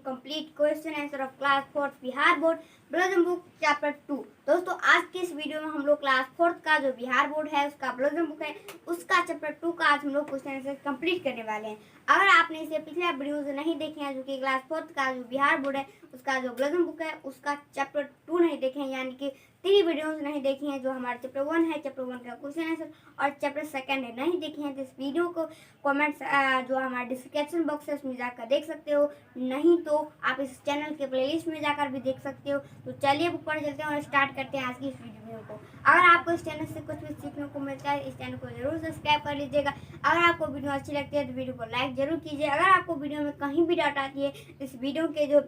complete question answer of class 4th Bihar board blossom book chapter 2। दोस्तों आज की इस वीडियो में हम लोग क्लास 4th का जो बिहार बोर्ड है उसका ब्लॉसम बुक है उसका चैप्टर 2 का आज हम लोग क्वेश्चन आंसर कंप्लीट करने वाले हैं। अगर आपने इसे पिछला वीडियोज नहीं देखे हैं जो कि क्लास 4th का जो बिहार बोर्ड है उसका जो ब्लॉसम बुक है उसका चैप्टर 2 नहीं देखे हैं, यानी कि 3 वीडियोज नहीं देखी हैं जो हमारे चैप्टर 1 है, चैप्टर 1 का क्वेश्चन आंसर और चैप्टर 2 है नहीं देखे हैं तो इस वीडियो को कमेंट्स जो हमारे डिस्क्रिप्शन बॉक्स है उसमें जाकर देख सकते हो, नहीं तो आप इस चैनल के प्लेलिस्ट में जाकर भी देख सकते हो। तो चलिए बुक पर चलते हैं और स्टार्ट करते हैं आज की इस वीडियो को। अगर आपको इस चैनल से कुछ भी सीखने को मिलता है इस चैनल को जरूर सब्सक्राइब कर लीजिएगा। अगर आपको वीडियो अच्छी लगती है तो वीडियो को लाइक जरूर कीजिए। अगर आपको वीडियो में कहीं भी डाउट आती है इस वीडियो के जो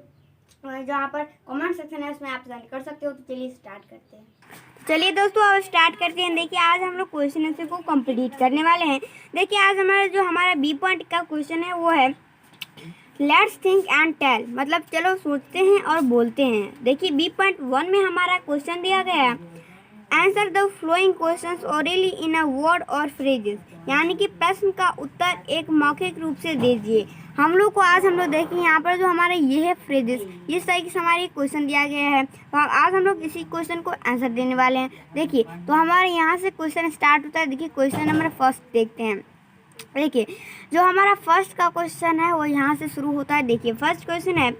जहाँ पर कमेंट सेक्शन है उसमें आप सेंड कर सकते हो। तो चलिए स्टार्ट करते हैं। चलिए दोस्तों अब स्टार्ट करते हैं। देखिए आज हम लोग क्वेश्चन आंसर को कंप्लीट करने वाले हैं। देखिए आज हमारा बी पॉइंट का क्वेश्चन है वो है लेट्स थिंक एंड टेल, मतलब चलो सोचते हैं और बोलते हैं। देखिए बी पॉइंट 1 में हमारा क्वेश्चन दिया गया है answer the flowing questions orally in a word और फ्रेजेस, यानी कि प्रश्न का उत्तर एक मौखिक रूप से दीजिए। हम लोग देखें यहाँ पर जो हमारा ये है फ्रेजेस, इस तरीके से हमारे क्वेश्चन दिया गया है। तो आज हम लोग इसी क्वेश्चन को आंसर देने वाले हैं। देखिए तो हमारे यहाँ से क्वेश्चन स्टार्ट होता है। देखिए क्वेश्चन नंबर फर्स्ट देखते हैं। देखिए जो हमारा फर्स्ट का क्वेश्चन है वो यहाँ से शुरू होता है। देखिए फर्स्ट क्वेश्चन है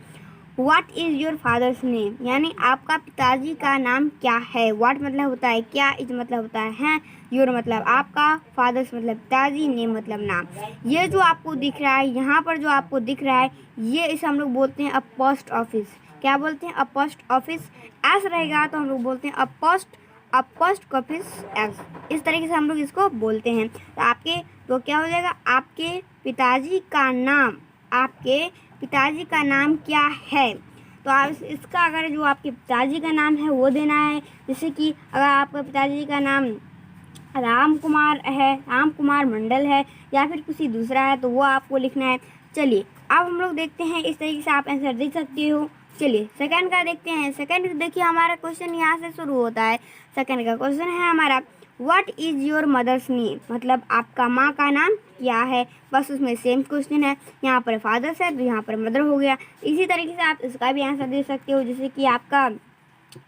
what is your father's name, यानी आपका पिताजी का नाम क्या है। व्हाट मतलब होता है क्या, इज मतलब होता है योर मतलब आपका, फादर्स मतलब पिताजी, नेम मतलब नाम। ये जो आपको दिख रहा है यहाँ पर जो आपको दिख रहा है ये इसे हम लोग बोलते हैं अ पोस्ट ऑफिस। क्या बोलते हैं? अ पोस्ट ऑफिस। एस रहेगा तो हम लोग बोलते हैं अ पोस्ट ऑफिस एस। इस तरीके से हम लोग इसको बोलते हैं। तो क्या हो जाएगा आपके पिताजी का नाम क्या है। तो आप इसका अगर जो आपके पिताजी का नाम है वो देना है। जैसे कि अगर आपके पिताजी का नाम राम कुमार मंडल है या फिर किसी दूसरा है तो वो आपको लिखना है। चलिए अब हम लोग देखते हैं, इस तरीके से आप आंसर दे सकते हो। चलिए सेकंड का देखते हैं। सेकंड देखिए हमारा क्वेश्चन यहाँ से शुरू होता है। सेकंड का क्वेश्चन है हमारा what is your mother's name, मतलब आपका माँ का नाम क्या है। बस उसमें सेम क्वेश्चन है, यहाँ पर फादर्स है तो यहाँ पर मदर हो गया। इसी तरीके से आप इसका भी आंसर दे सकते हो। जैसे कि आपका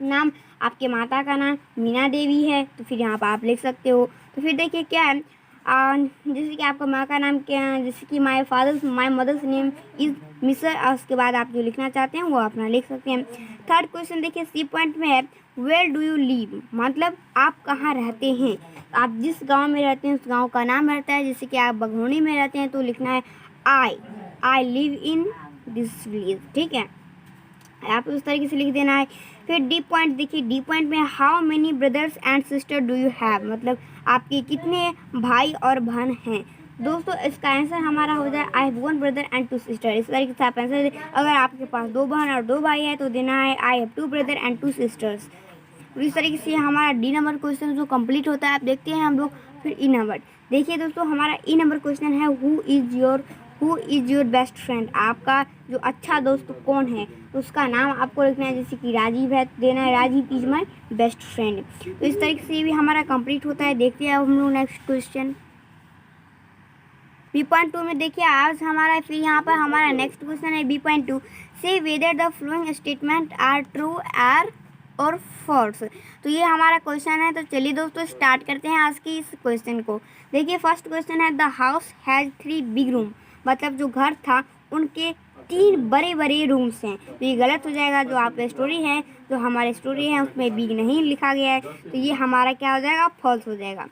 नाम, आपके माता का नाम मीना देवी है तो फिर यहाँ पर आप लिख सकते हो। तो फिर देखिए क्या है जैसे कि आपका माँ का नाम क्या है, जैसे कि माई मदर्स नेम इज़ मिसर, और उसके बाद आप जो लिखना चाहते हैं वो अपना लिख सकते हैं। थर्ड क्वेश्चन देखिए सी पॉइंट में है वेयर डू यू लिव, मतलब आप कहाँ रहते हैं। आप जिस गांव में रहते हैं उस गांव का नाम रहता है। जैसे कि आप बघोनी में रहते हैं तो लिखना है I live in this village, ठीक है, आप उस तरीके से लिख देना है। फिर डी पॉइंट देखिए, डी पॉइंट में how many brothers and sister do you have, मतलब आपके कितने भाई और बहन हैं। दोस्तों इसका आंसर हमारा हो जाए I have 1 brother and 2 sister. इस तरीके से आप आंसर दें। अगर आपके पास 2 बहन और 2 भाई है तो देना है I have 2 brother and 2 sisters. इस तरीके से हमारा डी नंबर क्वेश्चन जो कंप्लीट होता है। आप देखते हैं हम लोग फिर ई नंबर। देखिए दोस्तों हमारा ई नंबर क्वेश्चन है who is your best friend, आपका जो अच्छा दोस्त कौन है तो उसका नाम आपको लिखना है। जैसे कि राजीव है तो देना है Rajiv is my best friend. तो इस तरीके से भी हमारा कंप्लीट होता है। देखते हैं अब हम लोग नेक्स्ट क्वेश्चन बी पॉइंट 2 में। देखिए आज हमारा फिर यहाँ पर हमारा नेक्स्ट क्वेश्चन है बी पॉइंट 2 से whether the following statement are true और फॉल्स। तो ये हमारा क्वेश्चन है। तो चलिए दोस्तों स्टार्ट करते हैं आज की इस क्वेश्चन को। देखिए फर्स्ट क्वेश्चन है the house has 3 big room, मतलब जो घर था उनके 3 बड़े बड़े रूम्स हैं। तो ये गलत हो जाएगा। जो आप स्टोरी है जो हमारी स्टोरी है उसमें बिग नहीं लिखा गया है तो ये हमारा क्या हो जाएगा फॉल्स हो जाएगा।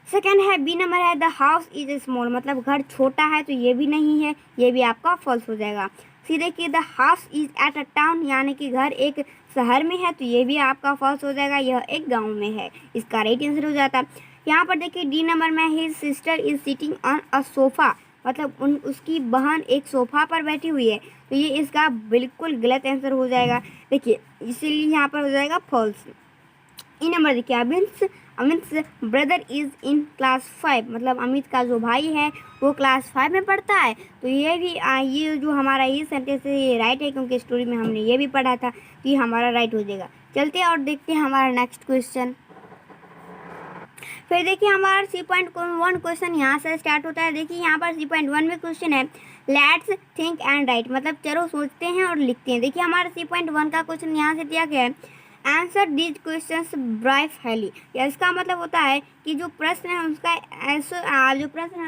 सेकेंड है बी नंबर है द हाउस इज स्मॉल, मतलब घर छोटा है तो ये भी नहीं है, ये भी आपका फॉल्स हो जाएगा। फिर देखिए the house is at a town, यानी कि घर एक शहर में है तो ये भी आपका फॉल्स हो जाएगा, यह एक गांव में है। इसका राइट आंसर हो जाता है। यहाँ पर देखिए डी नंबर में his sister is sitting on a sofa, मतलब उसकी बहन एक सोफ़ा पर बैठी हुई है तो ये इसका बिल्कुल गलत आंसर हो जाएगा। देखिए इसीलिए यहाँ पर हो जाएगा फॉल्स। ई नंबर देखिए Amit brother is in class 5, मतलब अमित का जो भाई है वो क्लास 5 में पढ़ता है तो ये भी ये जो हमारा ये सेंटेंस है ये राइट है, क्योंकि स्टोरी में हमने ये भी पढ़ा था तो ये हमारा राइट हो जाएगा। चलते हैं और देखते हैं हमारा नेक्स्ट क्वेश्चन। फिर देखिए हमारा 3.1 क्वेश्चन यहाँ से स्टार्ट होता है। देखिए यहाँ पर 3.1 में क्वेश्चन है लेट्स थिंक एंड राइट, मतलब चलो सोचते हैं और लिखते हैं। देखिए हमारा 3.1 का क्वेश्चन यहाँ से दिया गया है आंसर दीज क्वेश्चंस ब्राइफली। इसका मतलब होता है कि जो प्रश्न है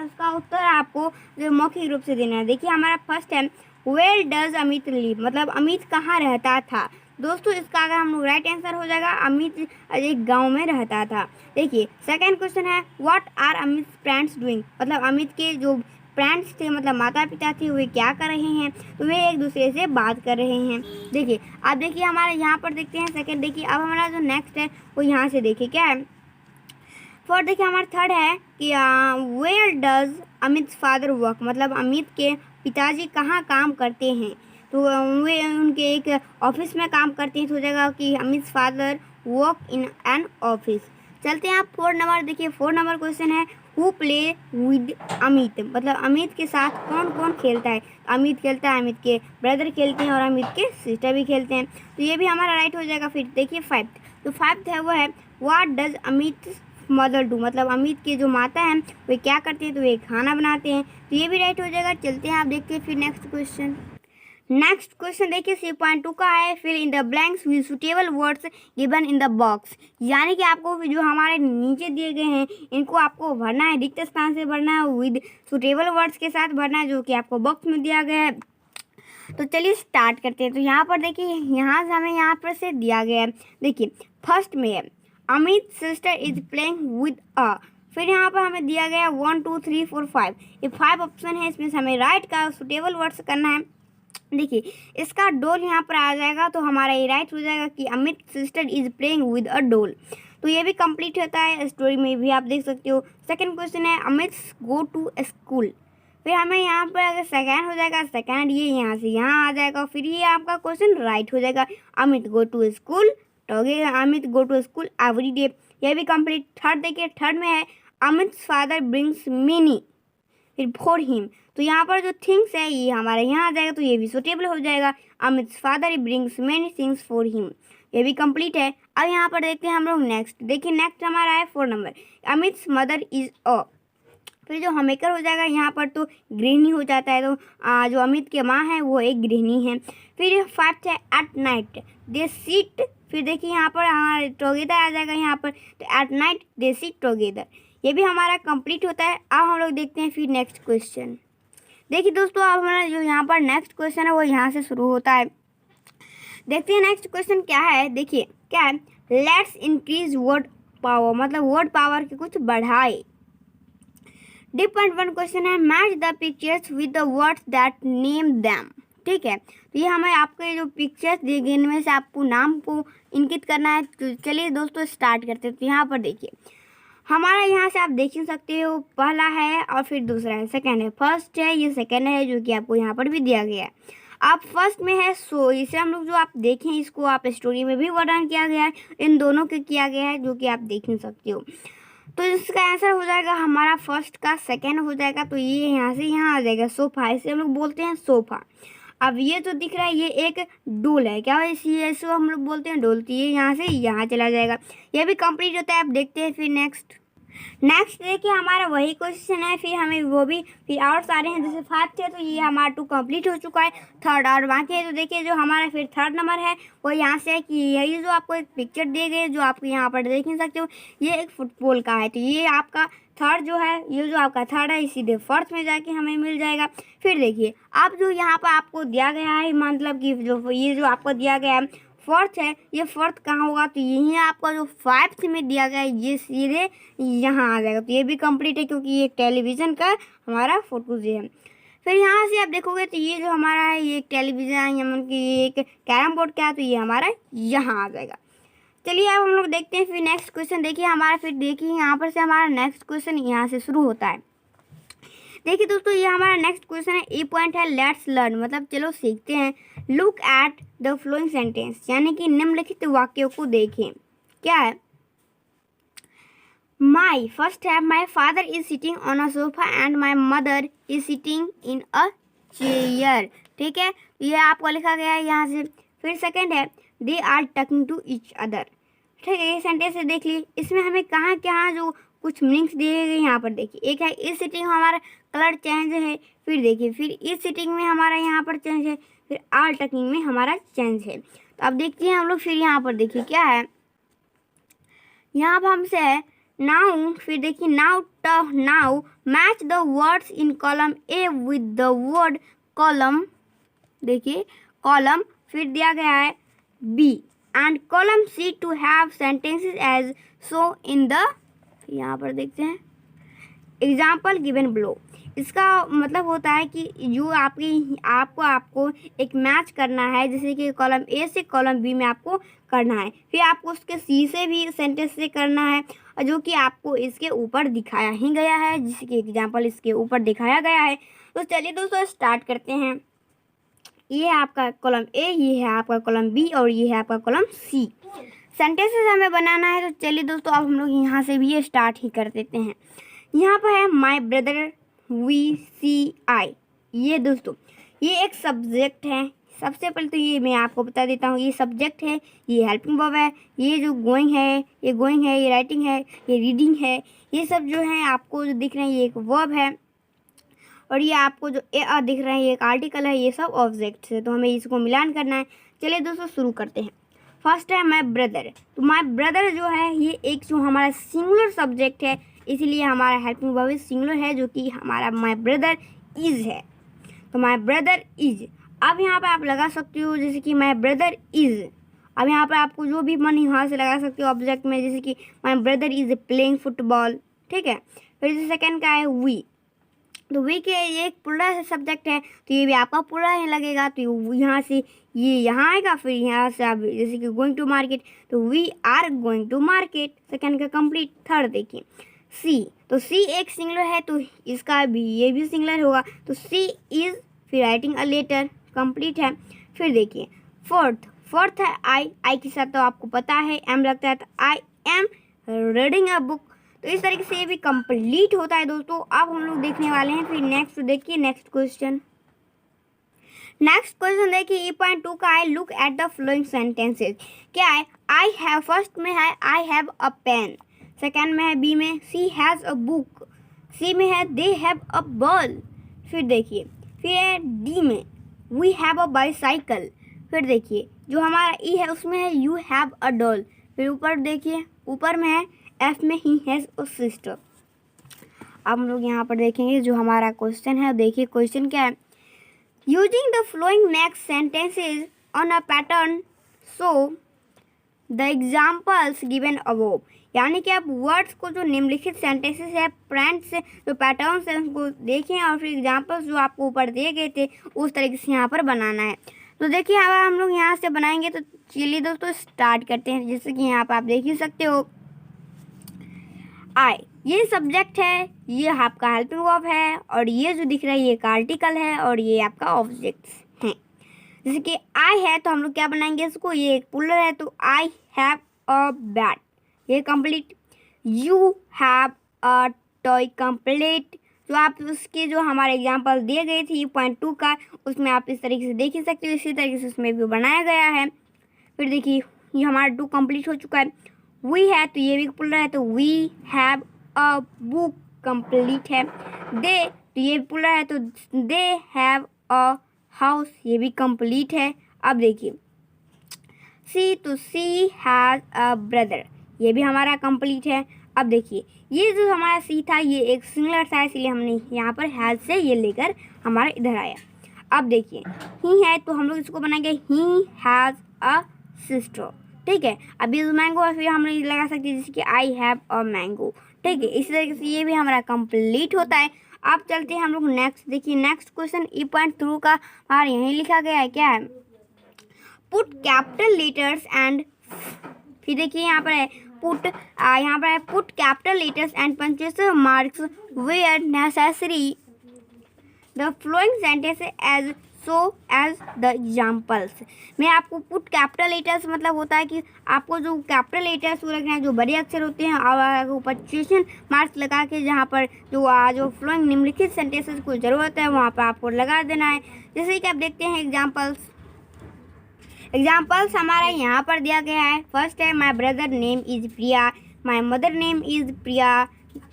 उसका उत्तर आपको जो मौखिक रूप से देना है। देखिए हमारा फर्स्ट है वेयर डज अमित लिव, मतलब अमित कहाँ रहता था। दोस्तों इसका अगर हम लोग राइट आंसर हो जाएगा अमित एक गांव में रहता था। देखिए सेकंड क्वेश्चन है what are Amit parents doing, मतलब अमित के जो पेरेंट्स थे मतलब माता पिता थे वे क्या कर रहे हैं, तो वे एक दूसरे से बात कर रहे हैं। देखिए अब देखिए हमारे यहाँ पर देखते हैं सेकंड। देखिए अब हमारा जो नेक्स्ट है वो यहाँ से देखिए क्या है। फोर्थ देखिए हमारा थर्ड है कि where does Amit father work, मतलब अमित के पिताजी कहाँ काम करते हैं, तो वे उनके एक ऑफिस में काम करते हैं। तो हो जाएगा कि Amit father work in an office. चलते हैं आप 4 नंबर। देखिए 4 नंबर क्वेश्चन है हु प्ले विद अमित, मतलब अमित के साथ कौन कौन खेलता है। अमित खेलता है, अमित के ब्रदर खेलते हैं और अमित के सिस्टर भी खेलते हैं, तो ये भी हमारा राइट हो जाएगा। फिर देखिए फाइव्थ, तो फाइव्थ है वो है what does Amit mother do, मतलब अमित के जो माता हैं वे क्या करते हैं, तो वे खाना बनाते हैं, तो ये भी राइट हो जाएगा। चलते हैं आप देखते हैं फिर नेक्स्ट क्वेश्चन। नेक्स्ट क्वेश्चन देखिए 3.2 का है fill in the blanks with suitable words given in the box, यानी कि आपको जो हमारे नीचे दिए गए हैं इनको आपको भरना है, रिक्त स्थान से भरना है, विद सुटेबल वर्ड्स के साथ भरना है जो कि आपको बॉक्स में दिया गया है। तो चलिए स्टार्ट करते हैं। तो यहाँ पर देखिए यहाँ से हमें यहाँ पर से दिया गया है। देखिए फर्स्ट में है Amit sister is playing with a, फिर यहाँ पर हमें दिया गया 1 2 3 4 5, ये 5 ऑप्शन है, इसमें से हमें राइट का सुटेबल वर्ड्स करना है। देखिए इसका डोल यहाँ पर आ जाएगा तो हमारा ये राइट हो जाएगा कि Amit sister is playing with a डोल, तो ये भी कंप्लीट होता है। स्टोरी में भी आप देख सकते हो। सेकंड क्वेश्चन है अमित गो टू स्कूल, फिर हमें यहाँ पर अगर सेकंड हो जाएगा सेकंड ये यहाँ से यहाँ आ जाएगा, फिर ये आपका क्वेश्चन राइट हो जाएगा। Amit go to school Amit go to school every day, ये भी कंप्लीट। थर्ड देखिए थर्ड में है अमित फादर ब्रिंग्स मेनी फिर फॉर हिम, तो यहाँ पर जो थिंग्स है ये हमारे यहाँ आ जाएगा, तो ये भी सुटेबल हो जाएगा। Amit father brings many things for him, ये भी कंप्लीट है। अब यहाँ पर देखते हैं हम लोग नेक्स्ट। देखिए नेक्स्ट हमारा है 4 number Amit mother is a, फिर जो हमेकर हो जाएगा यहाँ पर तो गृहिणी हो जाता है, तो जो अमित के माँ है वो एक गृहिणी है। फिर 5 है एट नाइट दे सीट, फिर देखिए यहाँ पर टुगेदर आ जाएगा यहाँ पर, तो at night they seat together, ये भी हमारा कंप्लीट होता है। अब हम लोग देखते हैं फिर नेक्स्ट क्वेश्चन। देखिए दोस्तों अब हमारा जो यहाँ पर नेक्स्ट क्वेश्चन है वो यहाँ से शुरू होता है। देखते हैं नेक्स्ट क्वेश्चन क्या है। देखिए क्या है लेट्स इंक्रीज वर्ड पावर, मतलब वर्ड पावर के कुछ बढ़ाए। D.1 क्वेश्चन है match the pictures with the words that name them, ठीक है, तो ये हमें आपके जो पिक्चर्स दिए गए इनमें से आपको नाम को इंकित करना है। तो चलिए दोस्तों स्टार्ट करते हैं। तो यहाँ पर देखिए हमारा यहाँ से आप देख ही सकते हो, पहला है और फिर दूसरा है, सेकंड है, फर्स्ट है, ये सेकंड है जो कि आपको यहाँ पर भी दिया गया है। आप फर्स्ट में है सो, इसे हम लोग जो आप देखें इसको आप स्टोरी में भी वर्णन किया गया है, इन दोनों के किया गया है जो कि आप देख नहीं सकते हो। तो इसका आंसर हो जाएगा हमारा फर्स्ट का सेकंड हो जाएगा, तो ये यहाँ से यहाँ आ जाएगा सोफा, इसे हम लोग बोलते हैं सोफा। अब ये जो दिख रहा है ये एक डोल है, क्या है इसे हम लोग बोलते हैं डोल, तो ये यहाँ से यहाँ चला जाएगा, ये भी कंप्लीट होता है। अब देखते हैं फिर नेक्स्ट देखिए हमारा वही क्वेश्चन है, फिर हमें वो भी फिर और सारे हैं, जैसे 5 थे तो ये हमारा 2 कंप्लीट हो चुका है, थर्ड और बाकी है। तो देखिए जो हमारा फिर थर्ड नंबर है वो यहाँ से है कि यही जो आपको एक पिक्चर दिए गए जो आपको यहाँ पर देख नहीं सकते हो, ये एक फुटबॉल का है, तो ये आपका थर्ड जो है, ये जो आपका थर्ड है सीधे फोर्थ में जाके हमें मिल जाएगा। फिर देखिए अब जो यहाँ पर आपको दिया गया है, मतलब कि जो ये जो आपको दिया गया है फोर्थ है, ये फोर्थ कहाँ होगा, तो यही आपका जो 5th में दिया गया है ये सीधे यहाँ आ जाएगा, तो ये भी कंप्लीट है क्योंकि ये टेलीविज़न का हमारा फोटोज है। फिर यहाँ से आप देखोगे तो ये जो हमारा है ये एक टेलीविज़न है, मतलब कि ये एक कैरम बोर्ड का है, तो ये हमारा यहाँ आ जाएगा। चलिए अब हम लोग देखते हैं फिर नेक्स्ट क्वेश्चन। देखिए हमारा फिर देखिए यहाँ पर से हमारा नेक्स्ट क्वेश्चन यहाँ से शुरू होता है। देखिए दोस्तों ये हमारा नेक्स्ट क्वेश्चन है, ई पॉइंट है लेट्स लर्न, मतलब चलो सीखते हैं। Look at the following sentence, यानी कि निम्नलिखित वाक्यों को देखें। क्या है माई, फर्स्ट है my father is sitting on a sofa and my mother is sitting in a chair, ठीक है, ये आपको लिखा गया है यहाँ से। फिर सेकंड है they are talking to each other, ठीक है, ये सेंटेंस देख ली, इसमें हमें कहाँ कहाँ जो कुछ मीनिंग्स दिए गए यहाँ पर देखिए। एक है इस सिटिंग में हमारा कलर चेंज है, फिर देखिए फिर इस सिटिंग में हमारा यहाँ पर चेंज है, फिर आल टकिंग में हमारा चेंज है। तो अब देखते हैं हम लोग, फिर यहाँ पर देखिए क्या है, यहाँ पर हमसे है नाउ, फिर देखिए now match the words in column A with the word column, देखिए कॉलम, फिर दिया गया है B and column C to have sentences as so in the, यहाँ पर देखते हैं एग्जाम्पल गिवन बिलो। इसका मतलब होता है कि जो आपको एक मैच करना है, जैसे कि कॉलम ए से कॉलम बी में आपको करना है, फिर आपको उसके सी से भी सेंटेंस से करना है, और जो कि आपको इसके ऊपर दिखाया ही गया है, जिसके कि एग्जाम्पल इसके ऊपर दिखाया गया है। तो चलिए दोस्तों स्टार्ट करते हैं। ये है आपका कॉलम ए, ये है आपका कॉलम बी और ये है आपका कॉलम सी। सेंटेंसेस हमें बनाना है, तो चलिए दोस्तों अब हम लोग यहाँ से भी स्टार्ट ही कर देते हैं। यहाँ पर है माई ब्रदर वी सी आई। ये दोस्तों ये एक सब्जेक्ट है। सबसे पहले तो ये मैं आपको बता देता हूँ, ये सब्जेक्ट है, ये हेल्पिंग वर्ब है, ये जो गोइंग है, ये राइटिंग है, ये रीडिंग है, ये सब जो है आपको जो दिख रहे हैं ये एक वर्ब है, और ये आपको जो ए दिख रहा है ये एक आर्टिकल है, ये सब ऑब्जेक्ट्स है। तो हमें इसको मिलान करना है। चलिए दोस्तों शुरू करते हैं। फर्स्ट है माई ब्रदर। तो माई ब्रदर जो है ये एक जो हमारा सिंगुलर सब्जेक्ट है, इसलिए हमारा हेल्पिंग वर्ब सिंगुलर है, जो कि हमारा माई ब्रदर इज है। तो माई ब्रदर इज। अब यहाँ पर आप लगा सकते हो जैसे कि माई ब्रदर इज। अब यहाँ पर आपको जो भी मन यहाँ से लगा सकते हो ऑब्जेक्ट में, जैसे कि my brother is playing football, ठीक है। फिर सेकेंड का है वी। तो वी के ये एक पूरा सब्जेक्ट है, तो ये भी आपका पूरा ही लगेगा। तो यहाँ से ये यहाँ आएगा, फिर यहाँ से आप जैसे कि गोइंग टू मार्केट, तो we are going to market, second का कंप्लीट। थर्ड देखिए सी। तो सी एक सिंगुलर है, तो इसका भी ये भी सिंगुलर होगा, तो सी इज, फिर राइटिंग अ लेटर, कंप्लीट है। फिर देखिए फोर्थ है आई के साथ तो आपको पता है एम लगता है, तो I am reading a book. तो इस तरीके से ये भी कंप्लीट होता है दोस्तों। अब हम लोग देखने वाले हैं फिर नेक्स्ट, देखिए नेक्स्ट क्वेश्चन देखिए E.2 का है look at the following sentences. क्या है, आई हैव, फर्स्ट में है I have a pen, second में है बी में सी हैज़ अ बुक, सी में है दे हैव अ बॉल, फिर देखिए फिर है डी में वी हैव अ बाईसाइकिल, फिर देखिए जो हमारा ई है उसमें है यू हैव अ डॉल, फिर ऊपर देखिए ऊपर में है एफ में ही हैज़ अ सिस्टर। अब हम लोग यहाँ पर देखेंगे जो हमारा क्वेश्चन है। देखिए क्वेश्चन क्या है, using the flowing next sentences on a pattern so the examples given above. यानी कि आप वर्ड्स को जो निम्नलिखित सेंटेंसेस है फ्रेंड्स जो पैटर्न्स है उनको देखें, और फिर एग्जाम्पल्स जो आपको ऊपर दिए गए थे उस तरीके से यहाँ पर बनाना है। तो देखिए अब हम लोग यहाँ से बनाएंगे। तो चलिए दोस्तों स्टार्ट करते हैं। जैसे कि यहाँ पर आप देख ही सकते हो आई ये सब्जेक्ट है, ये आपका हेल्पिंग वर्ब है, और ये जो दिख रहा है ये एक आर्टिकल है, और ये आपका ऑब्जेक्ट्स हैं। जैसे कि आई है तो हम लोग क्या बनाएंगे इसको, ये एक पुलर है, तो आई हैव अ बैट, ये complete. You have a toy, complete. जो आप उसके जो हमारे एग्जांपल दिए गए थे E.2 का, उसमें आप इस तरीके से देख ही सकते हो, इसी तरीके से उसमें भी बनाया गया है। फिर देखिए ये हमारा 2 कंप्लीट हो चुका है। वी है तो ये भी पुलर है, तो we have a book, complete है। दे तो ये पुलर है, तो दे हैव अ हाउस, ये भी कंप्लीट है। अब देखिए सी, तो सी हैज़ अ ब्रदर, ये भी हमारा कंप्लीट है। अब देखिए ये जो हमारा सी था ये एक सिंगुलर था, इसलिए हमने यहाँ पर हैज़ से ये लेकर हमारा इधर आया। अब देखिए ही है तो हम लोग इसको बनाएंगे ही हैज़ अ सिस्टर, ठीक है। अभी मैंगो है, फिर हम लोग लगा सकते हैं जैसे कि आई हैव अ मैंगो, ठीक है। इसी तरीके से ये भी हमारा कंप्लीट होता है। अब चलते हैं हम लोग नेक्स्ट। देखिए नेक्स्ट क्वेश्चन E.3 का हमारे यहीं लिखा गया है, क्या है, पुट कैपिटल लेटर्स एंड, फिर देखिए यहाँ पर है पुट, यहाँ पर है put capital letters and punctuation marks where necessary the following sentence as so as the examples. मैं आपको पुट कैपिटल लेटर्स मतलब होता है कि आपको जो कैपिटल लेटर्स रखना है, जो बड़े अक्षर होते हैं, और पंक्चुएशन मार्क्स लगा के जहाँ पर जो फ्लोइंग निम्नलिखित सेंटेंसेस को ज़रूरत है वहाँ पर आपको लगा देना है। जैसे कि आप देखते हैं एग्जाम्पल्स हमारा यहाँ पर दिया गया है। फर्स्ट है my brother name is Priya, my mother name is Priya,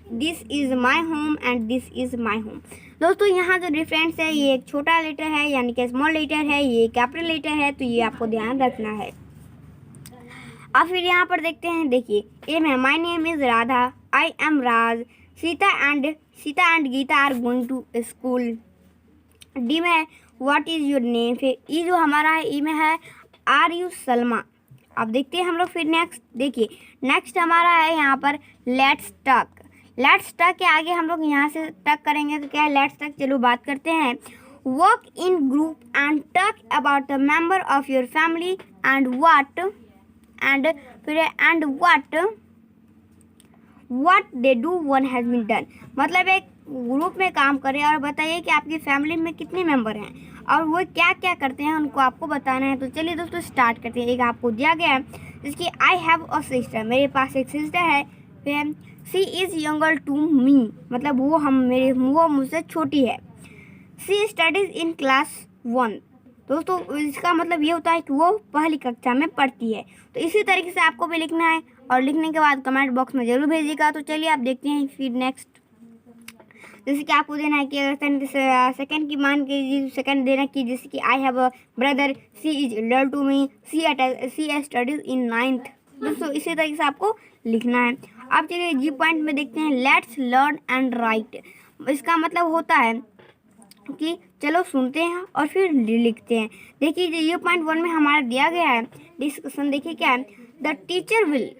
this is my home and this is my home. दोस्तों यहाँ जो डिफरेंस है, ये एक छोटा लेटर है यानी कि स्मॉल लेटर है, ये कैपिटल लेटर है, तो ये आपको ध्यान रखना है। अब फिर यहाँ पर देखते हैं, देखिए ए में my name is Radha, I am Raj, Sita and Gita are going to school. D में है व्हाट इज़ योर नेम। फिर ई जो हमारा है, ई में है आर यू सलमा। अब देखते हैं हम लोग फिर नेक्स्ट, देखिए नेक्स्ट हमारा है यहाँ पर लेट्स टॉक। लेट्स टॉक के आगे हम लोग यहाँ से टक करेंगे तो क्या है लेट्स टॉक। चलो बात करते हैं। Work in group and talk about the member of your family and what and फिर and what they do one has been done. मतलब एक ग्रुप में काम करें और बताइए कि आपकी फैमिली में कितने मेंबर हैं और वो क्या क्या करते हैं, उनको आपको बताना है। तो चलिए दोस्तों स्टार्ट करते हैं। एक आपको दिया गया है जिसकी आई हैव अ सिस्टर, मेरे पास एक सिस्टर है। फिर सी इज़ यंगर टू मी, मतलब वो मुझसे छोटी है। सी स्टडीज़ इन क्लास 1। दोस्तों इसका मतलब ये होता है कि वो पहली कक्षा में पढ़ती है। तो इसी तरीके से आपको भी लिखना है और लिखने के बाद कमेंट बॉक्स में ज़रूर भेजिएगा। तो चलिए आप देखते हैं फिर नेक्स्ट, जैसे कि आपको देना है कि अगर सेकंड की मान के सेकंड देना कि जैसे कि I have a brother, she is elder to me, she studies in 9th। दोस्तों इसी तरीके से आपको लिखना है। अब चलिए जी पॉइंट में देखते हैं लेट्स लर्न एंड राइट। इसका मतलब होता है कि चलो सुनते हैं और फिर लिखते हैं। देखिए जी पॉइंट 1 में हमारा दिया गया है डिस्कशन। देखिए क्या है, the teacher will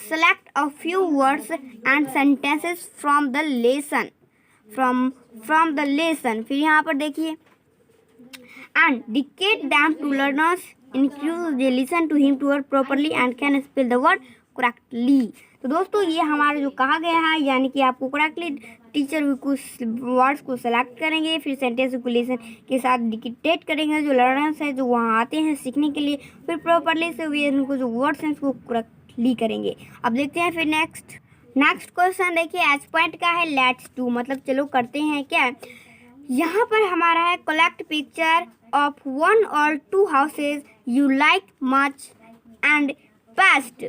select a few words and sentences from the lesson from the lesson। फिर यहाँ पर देखिए and dictate them to learners include they listen to him to word properly and can spell the word correctly। तो दोस्तों ये हमारा जो कहा गया है यानी कि आपको करेक्टली टीचर कुछ वर्ड्स को सेलेक्ट करेंगे, फिर सेंटेंस को लेसन के साथ डिक्टेट करेंगे जो लर्नर्स हैं जो वहाँ आते हैं सीखने के लिए, फिर प्रॉपरली से वे उनको जो वर्ड्स हैं उसको करेक्टली करेंगे। अब देखते हैं फिर नेक्स्ट क्वेश्चन। देखिए एच पॉइंट का है लेट्स डू, मतलब चलो करते हैं। क्या यहाँ पर हमारा है collect picture of 1 or 2 houses you like much and paste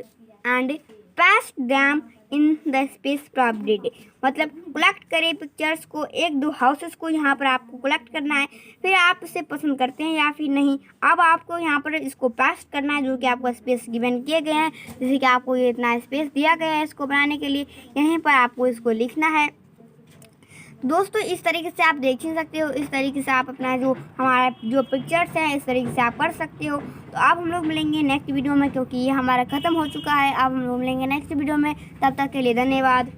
them in the space provided. मतलब कलेक्ट करें पिक्चर्स को 1-2 हाउसेस को, यहाँ पर आपको कलेक्ट करना है, फिर आप इसे पसंद करते हैं या फिर नहीं। अब आपको यहाँ पर इसको पेस्ट करना है जो कि आपको स्पेस गिवन किए गए हैं, जैसे कि आपको ये इतना स्पेस दिया गया है इसको बनाने के लिए, यहीं पर आपको इसको लिखना है। दोस्तों इस तरीके से आप देख ही सकते हो, इस तरीके से आप अपना जो हमारा जो पिक्चर्स हैं इस तरीके से आप कर सकते हो। तो अब हम लोग मिलेंगे नेक्स्ट वीडियो में, क्योंकि ये हमारा ख़त्म हो चुका है। अब हम लोग मिलेंगे नेक्स्ट वीडियो में, तब तक के लिए धन्यवाद।